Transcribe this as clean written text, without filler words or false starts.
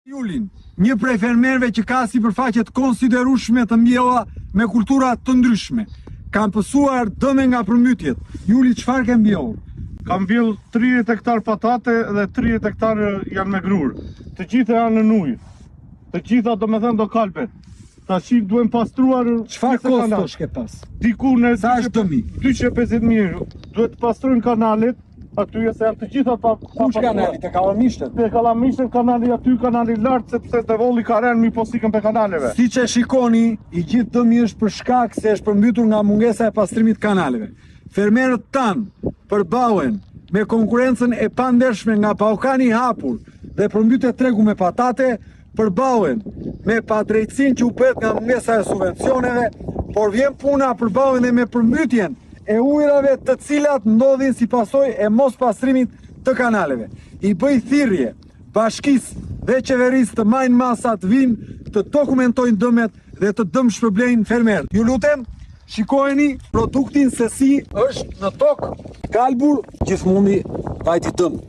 Julin, një prej fermerëve që ka sipërfaqe të konsiderueshme të mbjella me kultura të ndryshme. Kam pësuar dëme nga përmbytjet. Juli, çfarë ke mbjellur? Kam mbjell 30 hektar patate dhe 30 hektar janë me grur. Të gjitha janë në ujë. Të gjitha do kalpen. Tash duhen pastruar. Çfarë kostosh ke pas? Diku në sa është dëmi? 250.000. Duhet të pastrojnë kanalet. Aty se janë të gjitha pa kush kanali te Kallamishtet? Te Kallamishtet kanali aty, kanali lart sepse te Volli ka rënë mi po sikën pe kanaleve. Siç e shikoni, i gjithë dëmi është për shkak se është përmbytur nga mungesa e pastrimit të kanaleve. Fermerët tanë përballen me konkurrencën e pandershme nga Ballkani i hapur dhe përmbytet tregu me patate, përballen me padrejtësinë që u bëhet nga mungesa e subvencioneve, por vjen puna përballen edhe me përmbytjen e ujrave të cilat ndodhin si pasojë e mos pastrimit të kanaleve. I bëj thirrje bashkisë dhe qeverisë të marrin masa, të vinë të dokumentojnë dëmet dhe të dëmshpërblejnë fermerët. Ju lutem, shikojeni produktin se si është në tokë kalbur, gjithmonë vajti dëm.